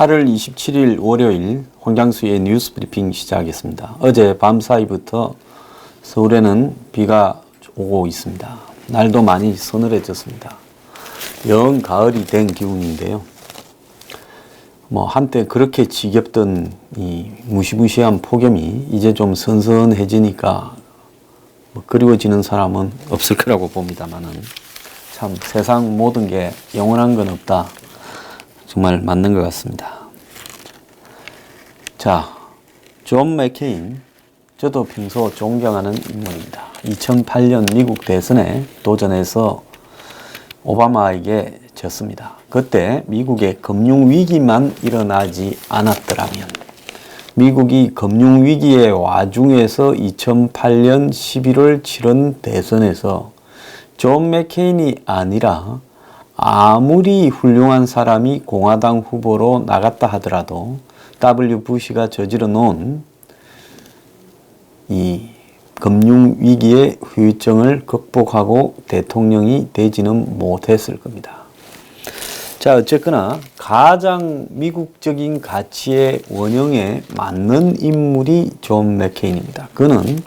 8월 27일 월요일 황장수의 뉴스 브리핑 시작하겠습니다. 어제 밤사이부터 서울에는 비가 오고 있습니다. 날도 많이 서늘해졌습니다. 영 가을이 된 기운인데요. 한때 그렇게 지겹던 이 무시무시한 폭염이 이제 좀 선선해지니까 그리워지는 사람은 없을 거라고 봅니다만은 참 세상 모든 게 영원한 건 없다. 정말 맞는 것 같습니다. 자, 존 맥케인, 저도 평소 존경하는 인물입니다. 2008년 미국 대선에 도전해서 오바마에게 졌습니다. 그때 미국의 금융위기만 일어나지 않았더라면, 미국이 금융위기의 와중에서 2008년 11월 치른 대선에서 존 맥케인이 아니라 아무리 훌륭한 사람이 공화당 후보로 나갔다 하더라도 W. 부시가 저질러 놓은 이 금융위기의 후유증을 극복하고 대통령이 되지는 못했을 겁니다. 자, 어쨌거나 가장 미국적인 가치의 원형에 맞는 인물이 존 맥케인입니다. 그는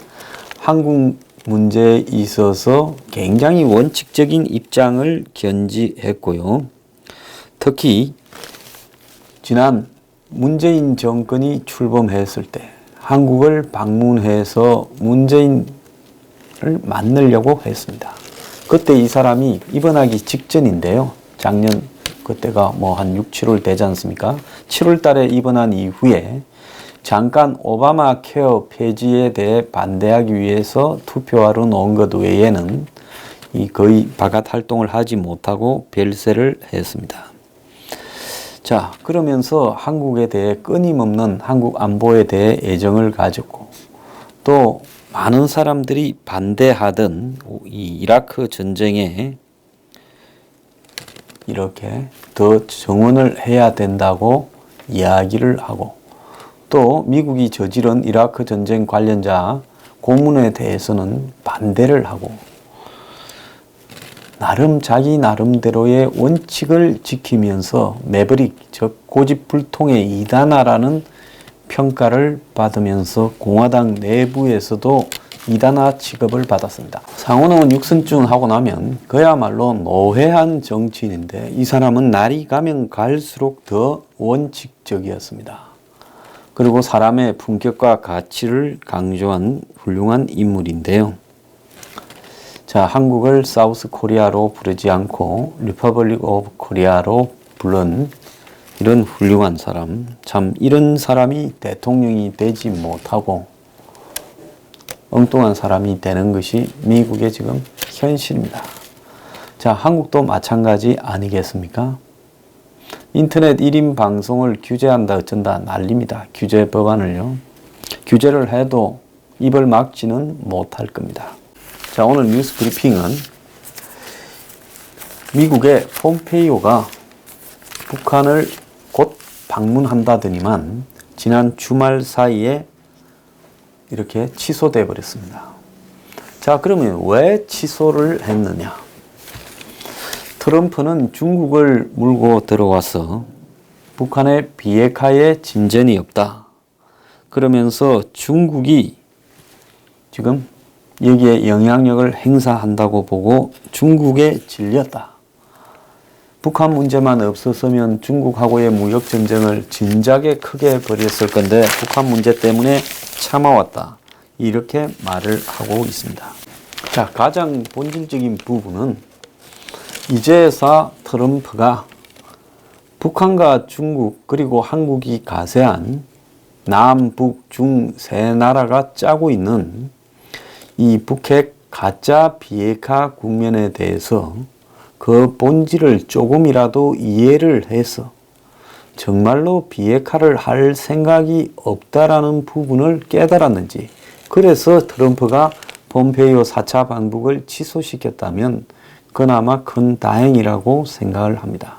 한국 문제에 있어서 굉장히 원칙적인 입장을 견지했고요. 특히 지난 문재인 정권이 출범했을 때 한국을 방문해서 문재인을 만나려고 했습니다. 그때 이 사람이 입원하기 직전인데요. 작년 그때가 한 6, 7월 되지 않습니까? 7월 달에 입원한 이후에 잠깐 오바마 케어 폐지에 대해 반대하기 위해서 투표하러 나온 것 외에는 거의 바깥 활동을 하지 못하고 별세를 했습니다. 자, 그러면서 한국에 대해 끊임없는 한국 안보에 대해 애정을 가졌고, 또 많은 사람들이 반대하던 이 이라크 전쟁에 이렇게 더 정원을 해야 된다고 이야기를 하고, 또 미국이 저지른 이라크 전쟁 관련자 고문에 대해서는 반대를 하고, 자기 나름대로의 원칙을 지키면서 매버릭, 즉 고집불통의 이단아라는 평가를 받으면서 공화당 내부에서도 이단아 취급을 받았습니다. 상원의원 6선쯤 하고 나면 그야말로 노회한 정치인인데, 이 사람은 날이 가면 갈수록 더 원칙적이었습니다. 그리고 사람의 품격과 가치를 강조한 훌륭한 인물인데요. 자, 한국을 사우스 코리아로 부르지 않고 리퍼블릭 오브 코리아로 부른 이런 훌륭한 사람, 참 이런 사람이 대통령이 되지 못하고 엉뚱한 사람이 되는 것이 미국의 지금 현실입니다. 자, 한국도 마찬가지 아니겠습니까? 인터넷 1인 방송을 규제한다 어쩐다 난립니다. 규제 법안을요. 규제를 해도 입을 막지는 못할 겁니다. 자, 오늘 뉴스 브리핑은 미국의 폼페이오가 북한을 곧 방문한다더니만 지난 주말 사이에 이렇게 취소돼 버렸습니다. 자, 그러면 왜 취소를 했느냐? 트럼프는 중국을 물고 들어와서 북한의 비핵화에 진전이 없다. 그러면서 중국이 지금 여기에 영향력을 행사한다고 보고 중국에 질렸다. 북한 문제만 없었으면 중국하고의 무역전쟁을 진작에 크게 벌였을 건데 북한 문제 때문에 참아왔다. 이렇게 말을 하고 있습니다. 자, 가장 본질적인 부분은 이제서 트럼프가 북한과 중국 그리고 한국이 가세한 남북 중 세 나라가 짜고 있는 이 북핵 가짜 비핵화 국면에 대해서 그 본질을 조금이라도 이해를 해서 정말로 비핵화를 할 생각이 없다라는 부분을 깨달았는지, 그래서 트럼프가 폼페이오 4차 방북을 취소시켰다면 그나마 큰 다행이라고 생각을 합니다.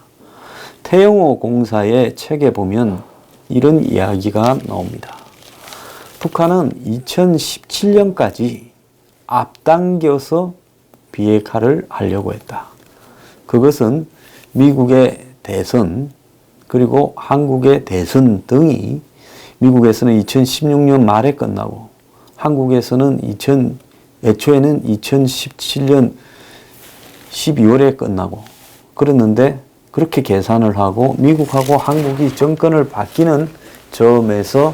태영호 공사의 책에 보면 이런 이야기가 나옵니다. 북한은 2017년까지 앞당겨서 비핵화를 하려고 했다. 그것은 미국의 대선, 그리고 한국의 대선 등이 미국에서는 2016년 말에 끝나고 한국에서는 애초에는 2017년 12월에 끝나고 그랬는데 그렇게 계산을 하고 미국하고 한국이 정권을 바뀌는 점에서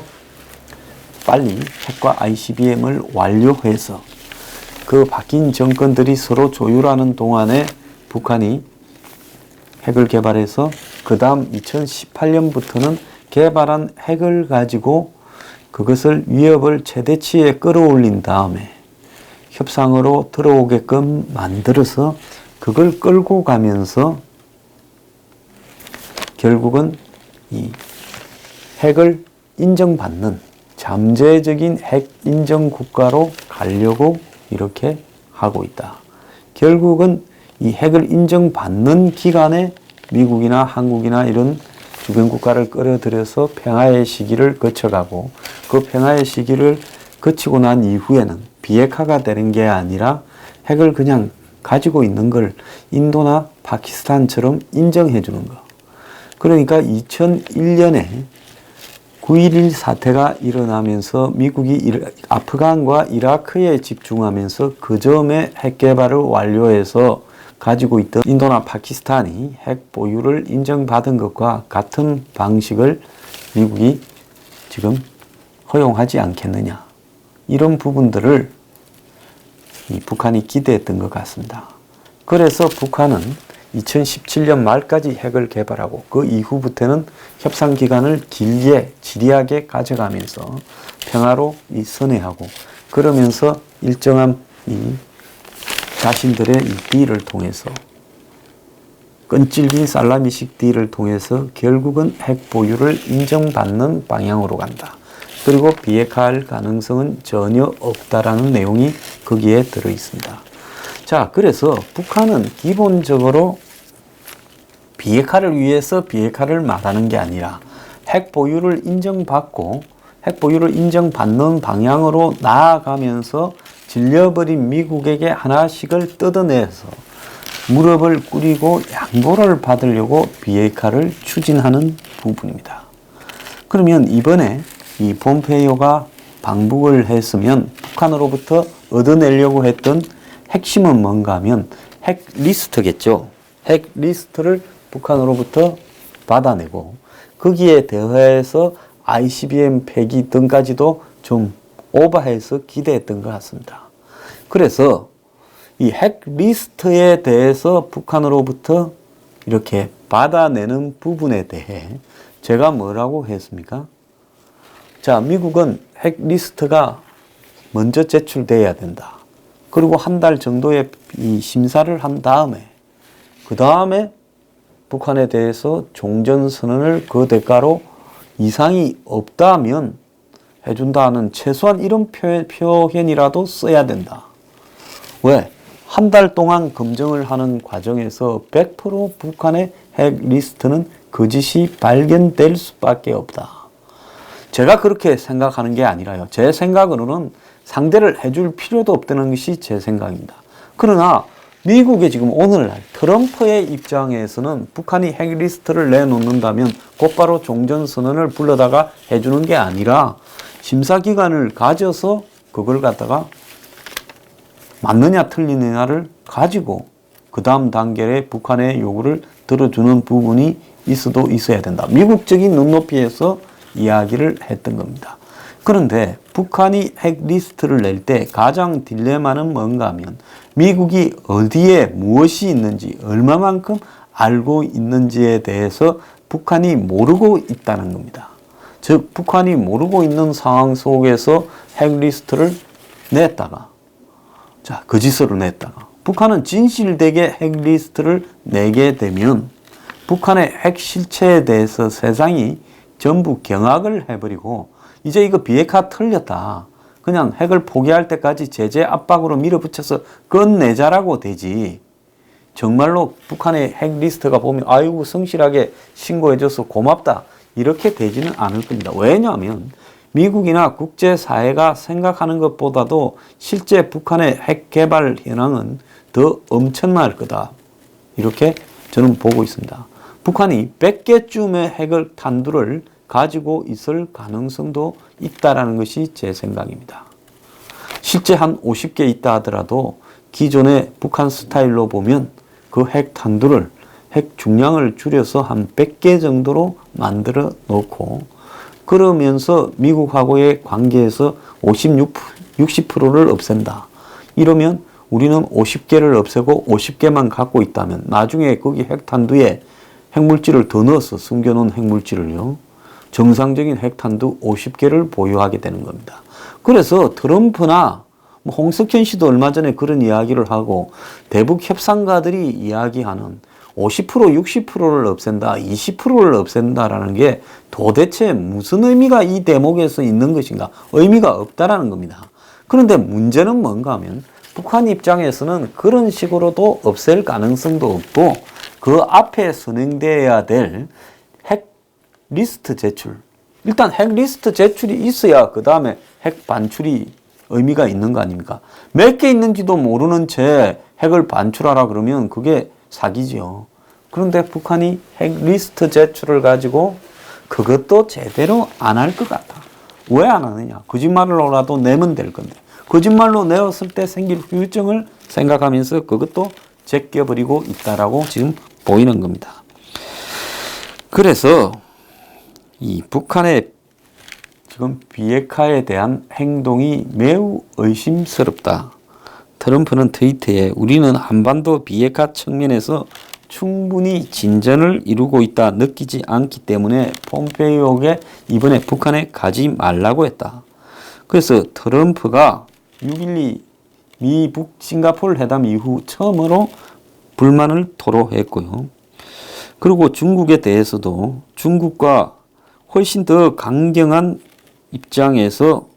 빨리 핵과 ICBM을 완료해서 그 바뀐 정권들이 서로 조율하는 동안에 북한이 핵을 개발해서 그 다음 2018년부터는 개발한 핵을 가지고 그것을 위협을 최대치에 끌어올린 다음에 협상으로 들어오게끔 만들어서 그걸 끌고 가면서 결국은 이 핵을 인정받는 잠재적인 핵 인정 국가로 가려고 이렇게 하고 있다. 결국은 이 핵을 인정받는 기간에 미국이나 한국이나 이런 주변 국가를 끌어들여서 평화의 시기를 거쳐가고 그 평화의 시기를 거치고 난 이후에는 비핵화가 되는 게 아니라 핵을 그냥 가지고 있는 걸 인도나 파키스탄처럼 인정해 주는 거. 그러니까 2001년에 9.11 사태가 일어나면서 미국이 아프간과 이라크에 집중하면서 그 점에 핵 개발을 완료해서 가지고 있던 인도나 파키스탄이 핵 보유를 인정받은 것과 같은 방식을 미국이 지금 허용하지 않겠느냐. 이런 부분들을 이 북한이 기대했던 것 같습니다. 그래서 북한은 2017년 말까지 핵을 개발하고 그 이후부터는 협상 기간을 길게 지리하게 가져가면서 평화로 선회하고 그러면서 일정한 자신들의 이 딜을 통해서 끈질긴 살라미식 딜을 통해서 결국은 핵 보유를 인정받는 방향으로 간다. 그리고 비핵화할 가능성은 전혀 없다라는 내용이 거기에 들어 있습니다. 자, 그래서 북한은 기본적으로 비핵화를 위해서 비핵화를 말하는 게 아니라 핵 보유를 인정받고 핵 보유를 인정받는 방향으로 나아가면서 질려버린 미국에게 하나씩을 뜯어내서 무릎을 꿇이고 양보를 받으려고 비핵화를 추진하는 부분입니다. 그러면 이번에 이 폼페이오가 방북을 했으면 북한으로부터 얻어내려고 했던 핵심은 뭔가 하면 핵 리스트겠죠. 핵 리스트를 북한으로부터 받아내고 거기에 더해서 ICBM 폐기 등까지도 좀 오버해서 기대했던 것 같습니다. 그래서 이 핵 리스트에 대해서 북한으로부터 이렇게 받아내는 부분에 대해 제가 뭐라고 했습니까? 자, 미국은 핵 리스트가 먼저 제출돼야 된다. 그리고 한 달 정도의 이 심사를 한 다음에 그 다음에 북한에 대해서 종전선언을 그 대가로 이상이 없다면 해준다는 최소한 이런 표현이라도 써야 된다. 왜? 한 달 동안 검증을 하는 과정에서 100% 북한의 핵 리스트는 거짓이 발견될 수밖에 없다. 제가 그렇게 생각하는 게 아니라요. 제 생각으로는 상대를 해줄 필요도 없다는 것이 제 생각입니다. 그러나 미국의 지금 오늘날 트럼프의 입장에서는 북한이 핵 리스트를 내놓는다면 곧바로 종전선언을 불러다가 해주는 게 아니라 심사기간을 가져서 그걸 갖다가 맞느냐 틀리느냐를 가지고 그 다음 단계에 북한의 요구를 들어주는 부분이 있어야 된다. 미국적인 눈높이에서 이야기를 했던 겁니다. 그런데 북한이 핵 리스트를 낼 때 가장 딜레마는 뭔가 하면 미국이 어디에 무엇이 있는지 얼마만큼 알고 있는지에 대해서 북한이 모르고 있다는 겁니다. 즉 북한이 모르고 있는 상황 속에서 핵 리스트를 냈다가 거짓으로 냈다가 북한은 진실되게 핵 리스트를 내게 되면 북한의 핵 실체에 대해서 세상이 전부 경악을 해버리고 이제 이거 비핵화 틀렸다. 그냥 핵을 포기할 때까지 제재 압박으로 밀어붙여서 끝내자라고 되지. 정말로 북한의 핵 리스트가 보면 아이고 성실하게 신고해줘서 고맙다. 이렇게 되지는 않을 겁니다. 왜냐하면 미국이나 국제사회가 생각하는 것보다도 실제 북한의 핵 개발 현황은 더 엄청날 거다. 이렇게 저는 보고 있습니다. 북한이 100개쯤의 핵을 탄두를 가지고 있을 가능성도 있다라는 것이 제 생각입니다. 실제 한 50개 있다 하더라도 기존의 북한 스타일로 보면 그 핵 탄두를 핵 중량을 줄여서 한 100개 정도로 만들어 놓고 그러면서 미국하고의 관계에서 60%를 없앤다. 이러면 우리는 50개를 없애고 50개만 갖고 있다면 나중에 거기 핵탄두에 핵물질을 더 넣어서 숨겨놓은 핵물질을요. 정상적인 핵탄두 50개를 보유하게 되는 겁니다. 그래서 트럼프나 홍석현 씨도 얼마 전에 그런 이야기를 하고 대북 협상가들이 이야기하는 50%, 60%를 없앤다, 20%를 없앤다라는 게 도대체 무슨 의미가 이 대목에서 있는 것인가? 의미가 없다라는 겁니다. 그런데 문제는 뭔가 하면 북한 입장에서는 그런 식으로도 없앨 가능성도 없고 그 앞에 선행되어야 될 핵 리스트 제출. 일단 핵 리스트 제출이 있어야 그 다음에 핵 반출이 의미가 있는 거 아닙니까? 몇 개 있는지도 모르는 채 핵을 반출하라 그러면 그게 사기지요. 그런데 북한이 핵 리스트 제출을 가지고 그것도 제대로 안 할 것 같아. 왜 안 하느냐? 거짓말로라도 내면 될 건데. 거짓말로 내었을 때 생길 후유증을 생각하면서 그것도 제껴버리고 있다라고 지금 보이는 겁니다. 그래서 이 북한의 지금 비핵화에 대한 행동이 매우 의심스럽다. 트럼프는 트위터에 우리는 한반도 비핵화 측면에서 충분히 진전을 이루고 있다 느끼지 않기 때문에 폼페이오에게 이번에 북한에 가지 말라고 했다. 그래서 트럼프가 6.12 미북 싱가포르 회담 이후 처음으로 불만을 토로했고요. 그리고 중국에 대해서도 중국과 훨씬 더 강경한 입장에서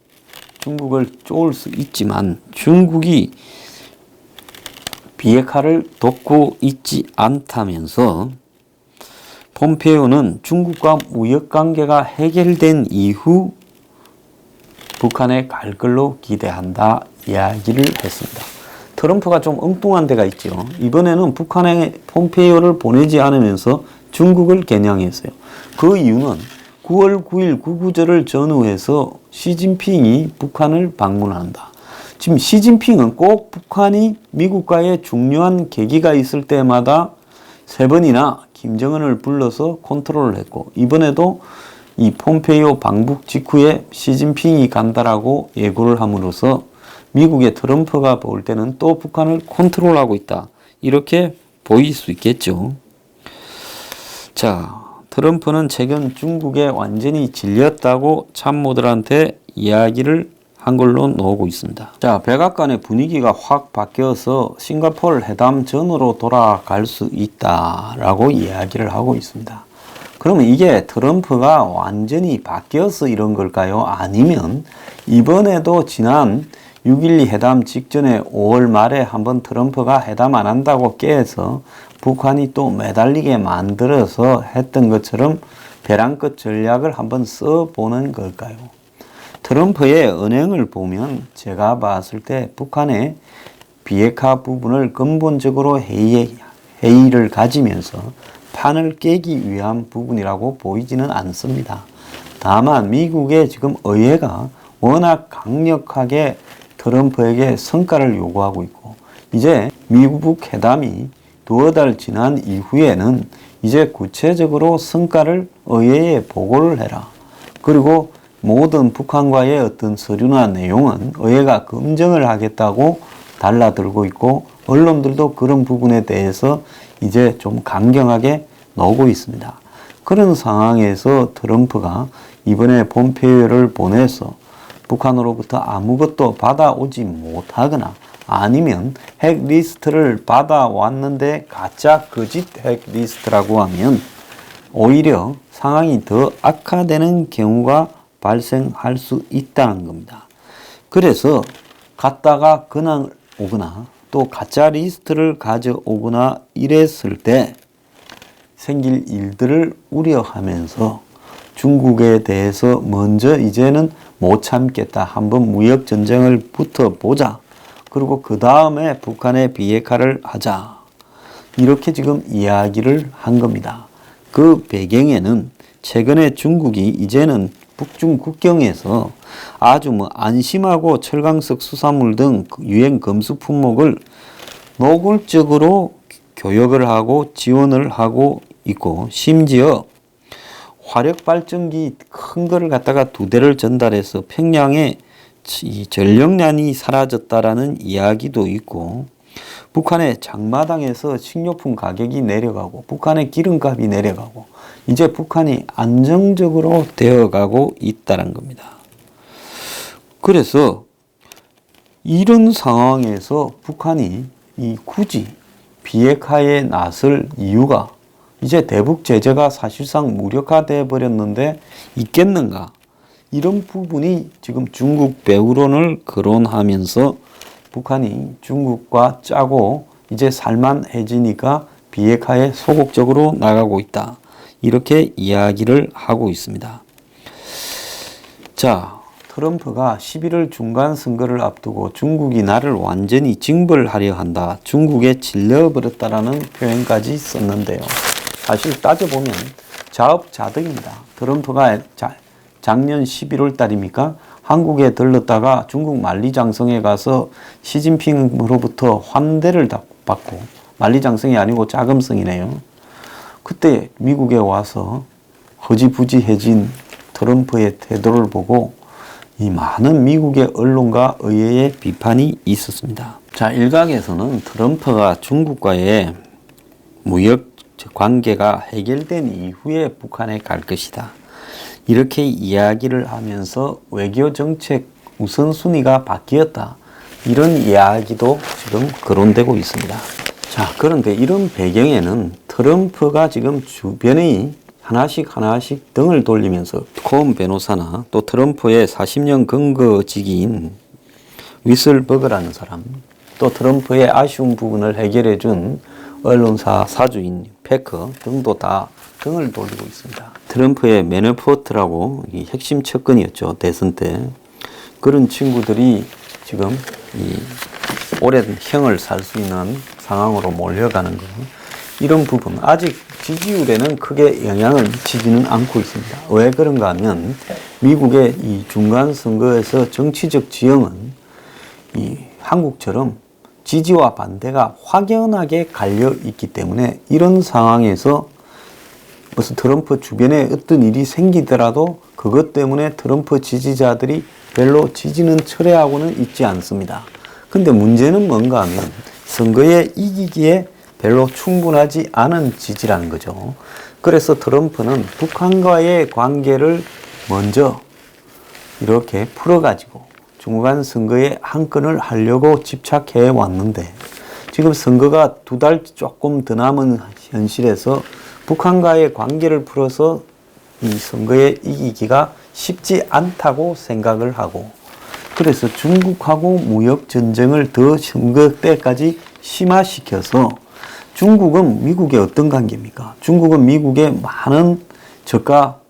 중국을 쪼을 수 있지만 중국이 비핵화를 돕고 있지 않다면서 폼페이오는 중국과 무역관계가 해결된 이후 북한에 갈 걸로 기대한다 이야기를 했습니다. 트럼프가 좀 엉뚱한 데가 있죠. 이번에는 북한에 폼페이오를 보내지 않으면서 중국을 겨냥했어요. 그 이유는 9월 9일 구구절을 전후해서 시진핑이 북한을 방문한다. 지금 시진핑은 꼭 북한이 미국과의 중요한 계기가 있을 때마다 3번이나 김정은을 불러서 컨트롤을 했고 이번에도 이 폼페이오 방북 직후에 시진핑이 간다라고 예고를 함으로써 미국의 트럼프가 볼 때는 또 북한을 컨트롤하고 있다. 이렇게 보일 수 있겠죠. 자, 트럼프는 최근 중국에 완전히 질렸다고 참모들한테 이야기를 한 걸로 나오고 있습니다. 자, 백악관의 분위기가 확 바뀌어서 싱가포르 회담 전으로 돌아갈 수 있다라고 이야기를 하고 있습니다. 그러면 이게 트럼프가 완전히 바뀌어서 이런 걸까요? 아니면 이번에도 지난 6.12 회담 직전에 5월 말에 한번 트럼프가 회담 안 한다고 깨서 북한이 또 매달리게 만들어서 했던 것처럼 벼랑끝 전략을 한번 써보는 걸까요? 트럼프의 언행을 보면 제가 봤을 때 북한의 비핵화 부분을 근본적으로 회의를 가지면서 판을 깨기 위한 부분이라고 보이지는 않습니다. 다만 미국의 지금 의회가 워낙 강력하게 트럼프에게 성과를 요구하고 있고 이제 미국 회담이 두어 달 지난 이후에는 이제 구체적으로 성과를 의회에 보고를 해라. 그리고 모든 북한과의 어떤 서류나 내용은 의회가 검증을 하겠다고 달라들고 있고 언론들도 그런 부분에 대해서 이제 좀 강경하게 나오고 있습니다. 그런 상황에서 트럼프가 이번에 폼페이오를 보내서 북한으로부터 아무것도 받아오지 못하거나 아니면 핵 리스트를 받아왔는데 가짜 거짓 핵 리스트라고 하면 오히려 상황이 더 악화되는 경우가 발생할 수 있다는 겁니다. 그래서 갔다가 그냥 오거나 또 가짜 리스트를 가져오거나 이랬을 때 생길 일들을 우려하면서 중국에 대해서 먼저 이제는 못 참겠다. 한번 무역 전쟁을 붙어보자. 그리고 그 다음에 북한의 비핵화를 하자. 이렇게 지금 이야기를 한 겁니다. 그 배경에는 최근에 중국이 이제는 북중 국경에서 아주 안심하고 철강석 수산물 등 유행 금수 품목을 노골적으로 교역을 하고 지원을 하고 있고, 심지어 화력 발전기 큰 거를 갖다가 2대를 전달해서 평양에 이 전력난이 사라졌다라는 이야기도 있고, 북한의 장마당에서 식료품 가격이 내려가고 북한의 기름값이 내려가고 이제 북한이 안정적으로 되어가고 있다는 겁니다. 그래서 이런 상황에서 북한이 굳이 비핵화에 나설 이유가, 이제 대북 제재가 사실상 무력화되어 버렸는데 있겠는가? 이런 부분이 지금 중국 배후론을 거론하면서 북한이 중국과 짜고 이제 살만해지니까 비핵화에 소극적으로 나가고 있다, 이렇게 이야기를 하고 있습니다. 자, 트럼프가 11월 중간 선거를 앞두고 중국이 나를 완전히 징벌하려 한다, 중국에 질려버렸다라는 표현까지 썼는데요. 사실 따져보면 자업자득입니다. 트럼프가 작년 11월 달입니까? 한국에 들렀다가 중국 만리장성에 가서 시진핑으로부터 환대를 받고, 만리장성이 아니고 자금성이네요. 그때 미국에 와서 허지부지해진 트럼프의 태도를 보고 이 많은 미국의 언론과 의회의 비판이 있었습니다. 자, 일각에서는 트럼프가 중국과의 무역 관계가 해결된 이후에 북한에 갈 것이다, 이렇게 이야기를 하면서 외교 정책 우선순위가 바뀌었다, 이런 이야기도 지금 거론되고 있습니다. 자, 그런데 이런 배경에는 트럼프가 지금 주변에 하나씩 등을 돌리면서 코언 변호사나 또 트럼프의 40년 근거지기인 위슬버거라는 사람, 또 트럼프의 아쉬운 부분을 해결해 준 언론사 사주인 패커 등도 다 등을 돌리고 있습니다. 트럼프의 매너포트라고 이 핵심 측근이었죠, 대선 때. 그런 친구들이 지금 이 오랜 형을 살 수 있는 상황으로 몰려가는 거, 이런 부분 아직 지지율에는 크게 영향을 미치지는 않고 있습니다. 왜 그런가 하면 미국의 이 중간 선거에서 정치적 지형은 이 한국처럼 지지와 반대가 확연하게 갈려 있기 때문에 이런 상황에서 무슨 트럼프 주변에 어떤 일이 생기더라도 그것 때문에 트럼프 지지자들이 별로 지지는 철회하고는 있지 않습니다. 근데 문제는 뭔가 하면 선거에 이기기에 별로 충분하지 않은 지지라는 거죠. 그래서 트럼프는 북한과의 관계를 먼저 이렇게 풀어가지고 중간 선거에 한 건을 하려고 집착해 왔는데, 지금 선거가 2달 조금 더 남은 현실에서 북한과의 관계를 풀어서 이 선거에 이기기가 쉽지 않다고 생각을 하고, 그래서 중국하고 무역 전쟁을 더 선거 때까지 심화시켜서, 중국은 미국의 어떤 관계입니까? 중국은 미국에 많은 저가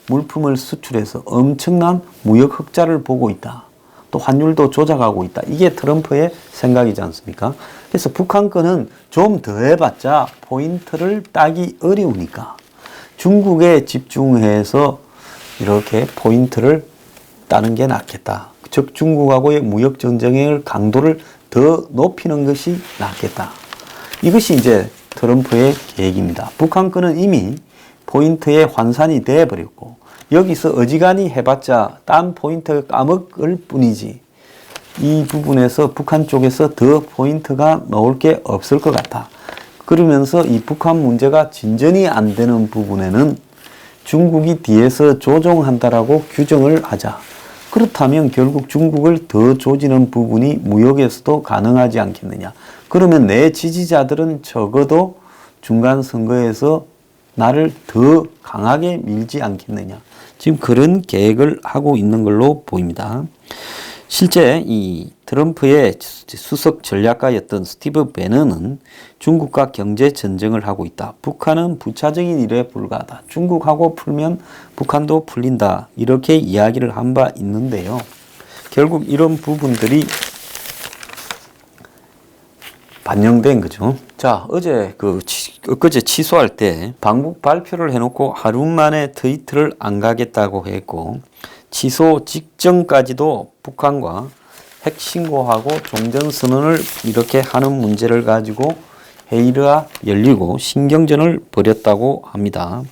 물품을 수출해서 엄청난 무역 흑자를 보고 있다. 또 환율도 조작하고 있다. 이게 트럼프의 생각이지 않습니까? 그래서 북한 거는 좀 더 해봤자 포인트를 따기 어려우니까 중국에 집중해서 이렇게 포인트를 따는 게 낫겠다. 즉 중국하고의 무역 전쟁의 강도를 더 높이는 것이 낫겠다. 이것이 이제 트럼프의 계획입니다. 북한 거는 이미 포인트에 환산이 되어버렸고 여기서 어지간히 해봤자 딴 포인트가 까먹을 뿐이지, 이 부분에서 북한 쪽에서 더 포인트가 나올 게 없을 것 같아. 그러면서 이 북한 문제가 진전이 안 되는 부분에는 중국이 뒤에서 조종한다라고 규정을 하자. 그렇다면 결국 중국을 더 조지는 부분이 무역에서도 가능하지 않겠느냐. 그러면 내 지지자들은 적어도 중간 선거에서 나를 더 강하게 밀지 않겠느냐. 지금 그런 계획을 하고 있는 걸로 보입니다. 실제 이 트럼프의 수석 전략가였던 스티브 배너는 중국과 경제 전쟁을 하고 있다. 북한은 부차적인 일에 불과하다. 중국하고 풀면 북한도 풀린다. 이렇게 이야기를 한 바 있는데요. 결국 이런 부분들이 반영된 거죠. 자, 엊그제 취소할 때 방북 발표를 해놓고 하루 만에 트위터를 안 가겠다고 했고, 취소 직전까지도 북한과 핵 신고하고 종전선언을 이렇게 하는 문제를 가지고 회의가 열리고 신경전을 벌였다고 합니다.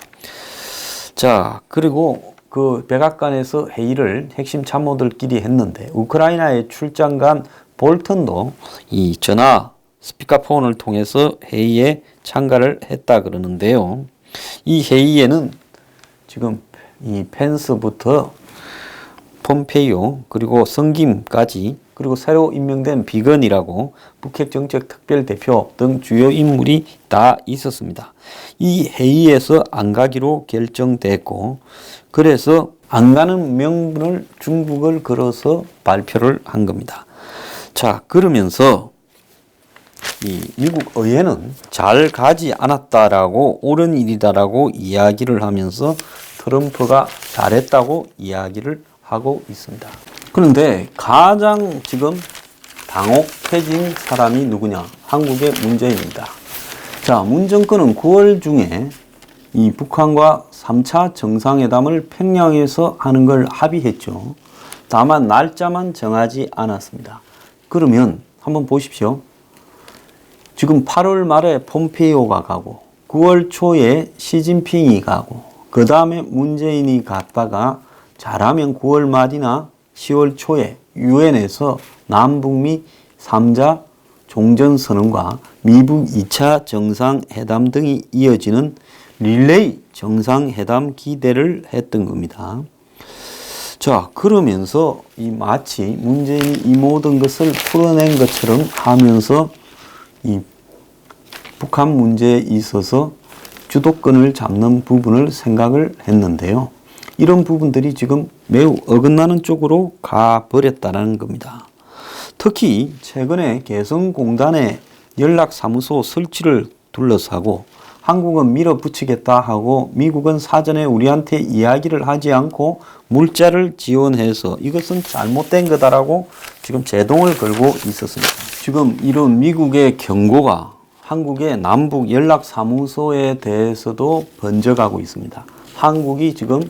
자, 그리고 그 백악관에서 회의를 핵심 참모들끼리 했는데, 우크라이나에 출장 간 볼턴도 이 전화 스피커폰을 통해서 회의에 참가를 했다 그러는데요. 이 회의에는 지금 이 펜스부터 폼페이오 그리고 성김까지, 그리고 새로 임명된 비건이라고 북핵 정책 특별대표 등 주요 인물이 다 있었습니다. 이 회의에서 안 가기로 결정됐고, 그래서 안 가는 명분을 중국을 걸어서 발표를 한 겁니다. 자, 그러면서 이 미국 의회는 잘 가지 않았다라고, 옳은 일이다라고 이야기를 하면서 트럼프가 잘했다고 이야기를 하고 있습니다. 그런데 가장 지금 당혹해진 사람이 누구냐? 한국의 문재인입니다. 자, 문 정권은 9월 중에 이 북한과 3차 정상회담을 평양에서 하는 걸 합의했죠. 다만 날짜만 정하지 않았습니다. 그러면 한번 보십시오. 지금 8월 말에 폼페이오가 가고 9월 초에 시진핑이 가고 그 다음에 문재인이 갔다가 잘하면 9월 말이나 10월 초에 유엔에서 남북미 3자 종전선언과 미북 2차 정상회담 등이 이어지는 릴레이 정상회담 기대를 했던 겁니다. 자, 그러면서 이 마치 문재인이 이 모든 것을 풀어낸 것처럼 하면서 이 북한 문제에 있어서 주도권을 잡는 부분을 생각을 했는데요. 이런 부분들이 지금 매우 어긋나는 쪽으로 가버렸다는 겁니다. 특히 최근에 개성공단의 연락사무소 설치를 둘러싸고 한국은 밀어붙이겠다 하고 미국은 사전에 우리한테 이야기를 하지 않고 물자를 지원해서 이것은 잘못된 거다라고 지금 제동을 걸고 있었습니다. 지금 이런 미국의 경고가 한국의 남북 연락사무소에 대해서도 번져가고 있습니다. 한국이 지금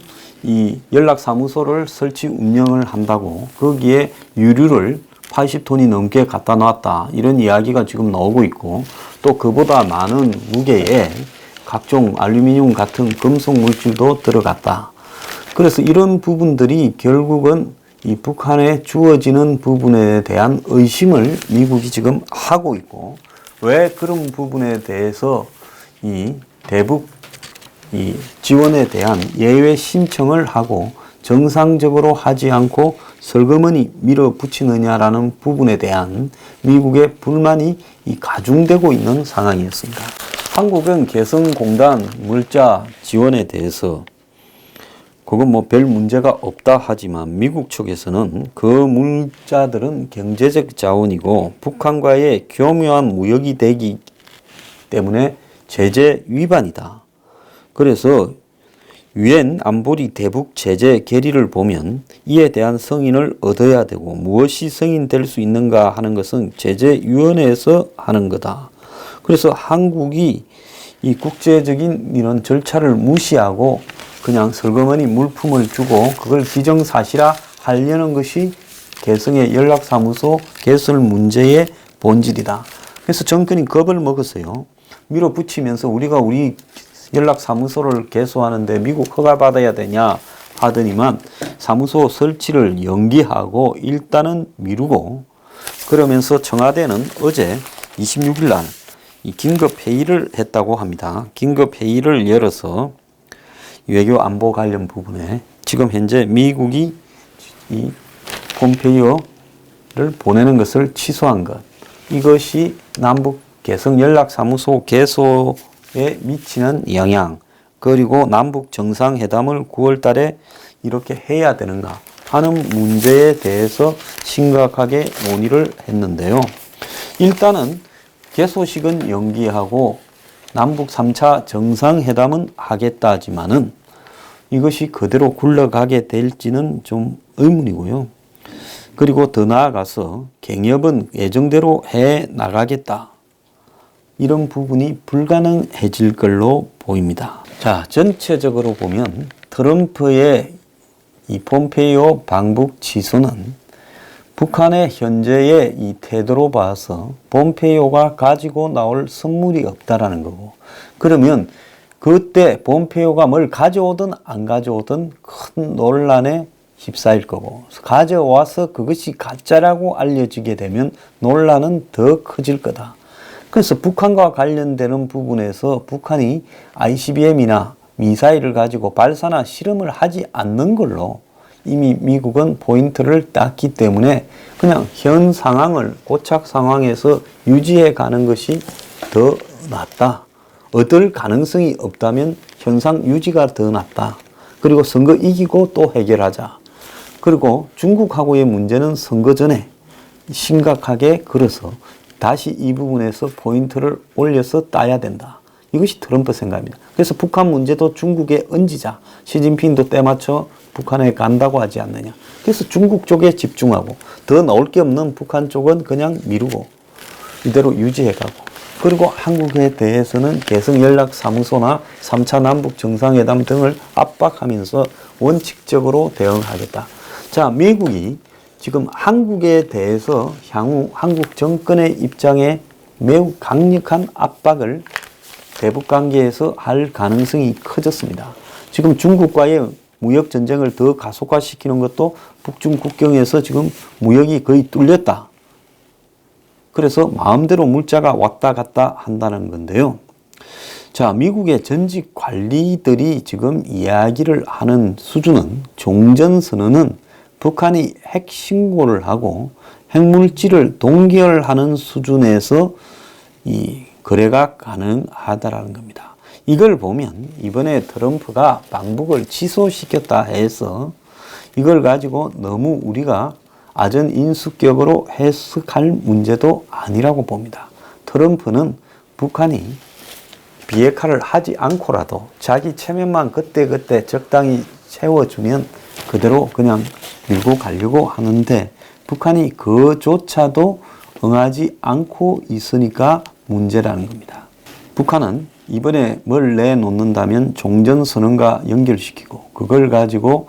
이 연락사무소를 설치 운영을 한다고 거기에 유류를 80톤이 넘게 갖다 놨다, 이런 이야기가 지금 나오고 있고, 또 그보다 많은 무게의 각종 알루미늄 같은 금속 물질도 들어갔다. 그래서 이런 부분들이 결국은 이 북한에 주어지는 부분에 대한 의심을 미국이 지금 하고 있고, 왜 그런 부분에 대해서 이 대북 이 지원에 대한 예외 신청을 하고 정상적으로 하지 않고 설거머니 밀어붙이느냐라는 부분에 대한 미국의 불만이 가중되고 있는 상황이었습니다. 한국은 개성공단 물자 지원에 대해서 그건 뭐 별 문제가 없다 하지만 미국 측에서는 그 물자들은 경제적 자원이고 북한과의 교묘한 무역이 되기 때문에 제재 위반이다. 그래서 유엔 안보리 대북 제재 결의를 보면 이에 대한 승인을 얻어야 되고 무엇이 승인될 수 있는가 하는 것은 제재위원회에서 하는 거다. 그래서 한국이 이 국제적인 이런 절차를 무시하고 그냥 설거머니 물품을 주고 그걸 기정사실화 하려는 것이 개성의 연락사무소 개설 문제의 본질이다. 그래서 정권이 겁을 먹었어요. 밀어붙이면서 우리가 우리 연락사무소를 개소하는데 미국 허가받아야 되냐 하더니만 사무소 설치를 연기하고 일단은 미루고, 그러면서 청와대는 어제 26일 날 이 긴급회의를 했다고 합니다. 긴급회의를 열어서 외교 안보 관련 부분에 지금 현재 미국이 이 폼페이오를 보내는 것을 취소한 것, 이것이 남북 개성 연락사무소 개소에 미치는 영향, 그리고 남북 정상회담을 9월 달에 이렇게 해야 되는가 하는 문제에 대해서 심각하게 논의를 했는데요. 일단은 개소식은 연기하고 남북 3차 정상회담은 하겠다 하지만은 이것이 그대로 굴러가게 될지는 좀 의문이고요. 그리고 더 나아가서 경협은 예정대로 해 나가겠다. 이런 부분이 불가능해질 걸로 보입니다. 자, 전체적으로 보면 트럼프의 이 폼페이오 방북 취소는 북한의 현재의 이 태도로 봐서 폼페이오가 가지고 나올 선물이 없다라는 거고, 그러면 그때 폼페이오가 뭘 가져오든 안 가져오든 큰 논란에 휩싸일 거고, 가져와서 그것이 가짜라고 알려지게 되면 논란은 더 커질 거다. 그래서 북한과 관련되는 부분에서 북한이 ICBM이나 미사일을 가지고 발사나 실험을 하지 않는 걸로 이미 미국은 포인트를 땄기 때문에 그냥 현 상황을 고착 상황에서 유지해 가는 것이 더 낫다. 얻을 가능성이 없다면 현상 유지가 더 낫다. 그리고 선거 이기고 또 해결하자. 그리고 중국하고의 문제는 선거 전에 심각하게 걸어서 다시 이 부분에서 포인트를 올려서 따야 된다. 이것이 트럼프 생각입니다. 그래서 북한 문제도 중국에 얹이자. 시진핑도 때맞춰 북한에 간다고 하지 않느냐. 그래서 중국 쪽에 집중하고 더 나올 게 없는 북한 쪽은 그냥 미루고 이대로 유지해가고, 그리고 한국에 대해서는 개성연락사무소나 3차 남북 정상회담 등을 압박하면서 원칙적으로 대응하겠다. 자, 미국이 지금 한국에 대해서 향후 한국 정권의 입장에 매우 강력한 압박을 대북 관계에서 할 가능성이 커졌습니다. 지금 중국과의 무역 전쟁을 더 가속화시키는 것도 북중 국경에서 지금 무역이 거의 뚫렸다. 그래서 마음대로 물자가 왔다 갔다 한다는 건데요. 자, 미국의 전직 관리들이 지금 이야기를 하는 수준은, 종전선언은 북한이 핵 신고를 하고 핵물질을 동결하는 수준에서 이 거래가 가능하다라는 겁니다. 이걸 보면 이번에 트럼프가 방북을 취소시켰다 해서 이걸 가지고 너무 우리가 아전인수격으로 해석할 문제도 아니라고 봅니다. 트럼프는 북한이 비핵화를 하지 않고라도 자기 체면만 그때그때 적당히 채워주면 그대로 그냥 밀고 가려고 하는데, 북한이 그조차도 응하지 않고 있으니까 문제라는 겁니다. 북한은 이번에 뭘 내놓는다면 종전선언과 연결시키고 그걸 가지고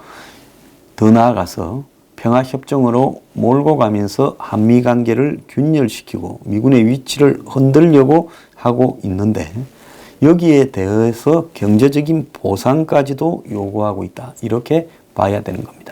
더 나아가서 평화협정으로 몰고 가면서 한미관계를 균열시키고 미군의 위치를 흔들려고 하고 있는데, 여기에 대해서 경제적인 보상까지도 요구하고 있다. 이렇게 봐야 되는 겁니다.